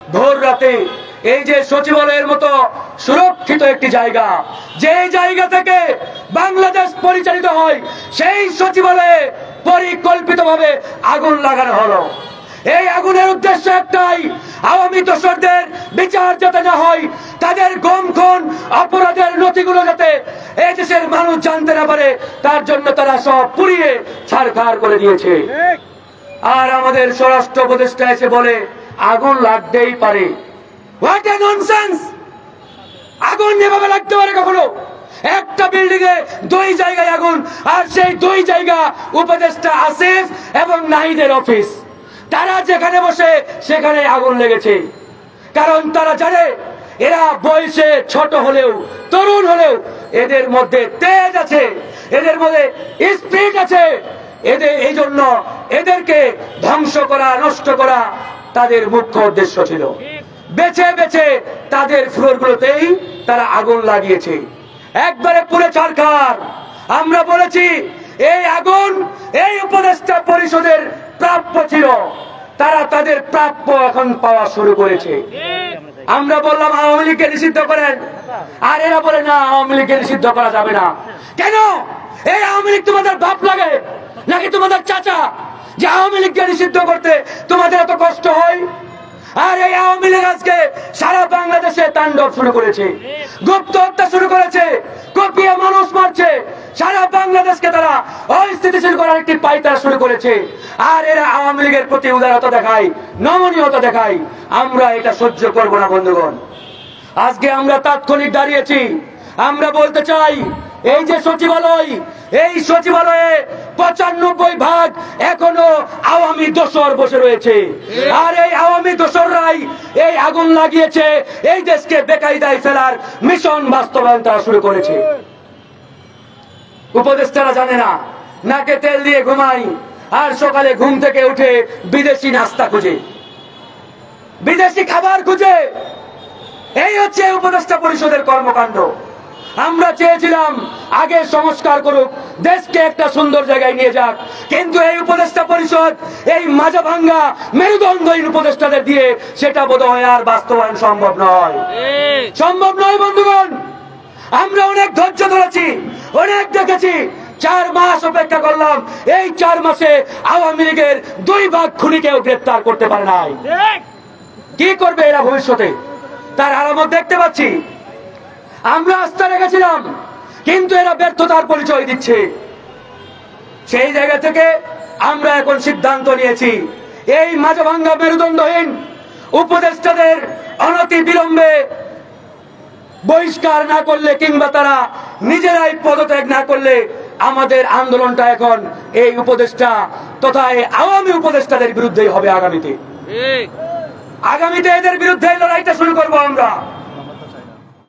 ভোর রাতে এই যে সচিবালয়ের মতো সুরক্ষিত একটি জায়গা, যে জায়গা থেকে বাংলাদেশ পরিচালিত হয়, সেই সচিবালয়ে পরিকল্পিতভাবে আগুন লাগানো হলো। এই আগুনের উদ্দেশ্য একটাই, আওয়ামী দোসরদের বিচার যাতে না হয়, তাদের গুম খুন অপরাধের নথিগুলো যাতে এই দেশের মানুষ জানতে না পারে, তার জন্য তারা সব পুড়িয়ে ছারখার করে দিয়েছে। আর আমাদের স্বরাষ্ট্র উপদেষ্টা এসে বলে আগুন লাগতেই পারে। What a nonsense! আগুন যেভাবে লাগতে পারে কখনো? একটা বিল্ডিং এ দুই জায়গায় আগুন, আর সেই দুই জায়গা উপদেষ্টা আসিফ এবং নাহিদের অফিস। তারা যেখানে বসে সেখানে আগুন লেগেছে, কারণ তারা জানে এরা বয়সে ছোট হলেও, তরুণ হলেও এদের মধ্যে তেজ আছে, এদের মধ্যে স্পিরিট আছে। এই জন্য এদেরকে ধ্বংস করা, নষ্ট করা তাদের মুখ্য উদ্দেশ্য ছিল। বেছে বেছে তাদের ফ্লোরগুলোতেই তারা আগুন লাগিয়েছে, একবারে পুরো ছারখার। আমরা বলেছি এই আগুন এই উপদেষ্টা পরিষদের প্রাপ্য ছিল, তারা তাদের প্রাপ্য এখন পাওয়া শুরু করেছে। আমরা বললাম আওয়ামী লীগকে নিষিদ্ধ করেন, আর এরা বলে না আওয়ামী লীগকে নিষিদ্ধ করা যাবে না। কেন? এই আওয়ামী লীগ তোমাদের বাপ লাগে নাকি তোমাদের চাচা, যে আওয়ামী লীগকে নিষিদ্ধ করতে তোমাদের এত কষ্ট হয়? আর এই আওয়ামী লীগ আজকে সারা বাংলাদেশে তাণ্ডব শুরু করেছে, গুপ্ত হত্যা শুরু করেছে, কপিয়ে মানুষ মারছে, সারা বাংলাদেশকে তারা অস্থিতিশীল করার একটি পায়তারা শুরু করেছে। আর এরা আওয়ামী লীগের প্রতি উদারতা দেখায়, নমনীয়তা দেখায়। আমরা এটা সহ্য করব না বন্ধুগণ। আজকে আমরা তাৎক্ষণিক দাঁড়িয়েছি। আমরা বলতে চাই এই যে সচিবালয়, এই সচিবালয়ে 95% এখনো আওয়ামী দোসর বসে রয়েছে। আর এই আওয়ামী দোসররাই এই আগুন লাগিয়েছে, এই দেশকে বেকায়দায় ফেলার মিশন বাস্তবায়ন তারা শুরু করেছে। উপদেষ্টারা জানে না, নাকে তেল দিয়ে ঘুমাই, আর সকালে ঘুম থেকে উঠে বিদেশি নাস্তা খুঁজে, বিদেশি খাবার খুঁজে। এই হচ্ছে উপদেষ্টা পরিষদের কর্মকাণ্ড। আমরা চেয়েছিলাম আগে সংস্কার করুক, দেশকে একটা সুন্দর জায়গায় নিয়ে যাক, কিন্তু এই উপদেষ্টা পরিষদ এই মাজা ভাঙ্গা মেরুদণ্ডহীন উপদেষ্টাদের দিয়ে সেটা বোধহয় আর বাস্তবায়ন সম্ভব নয়। সম্ভব নয় বন্ধুগণ। আমরা অনেক ধৈর্য ধরেছি, অনেক দেখেছি, 4 মাস অপেক্ষা করলাম। এই 4 মাসে আওয়ামী লীগের 2 ভাগ খুনিকেও গ্রেপ্তার করতে পারে নাই। কি করবে এরা ভবিষ্যতে, তার আলামত দেখতে পাচ্ছি। আমরা আস্থা রেখেছিলাম, কিন্তু এরা ব্যর্থতার পরিচয় দিচ্ছে। সেই জায়গা থেকে আমরা এখন সিদ্ধান্ত নিয়েছি এই মাঝাভাঙ্গা মেরুদণ্ডহীন উপদেষ্টাদের অনতি বিলম্বে বহিষ্কার না করলে, কিংবা তারা নিজেরাই পদত্যাগ না করলে, আমাদের আন্দোলনটা এখন এই উপদেষ্টা তথা এই আওয়ামী উপদেষ্টাদের বিরুদ্ধেই হবে। আগামীতে এদের বিরুদ্ধে লড়াইটা শুরু করবো আমরা।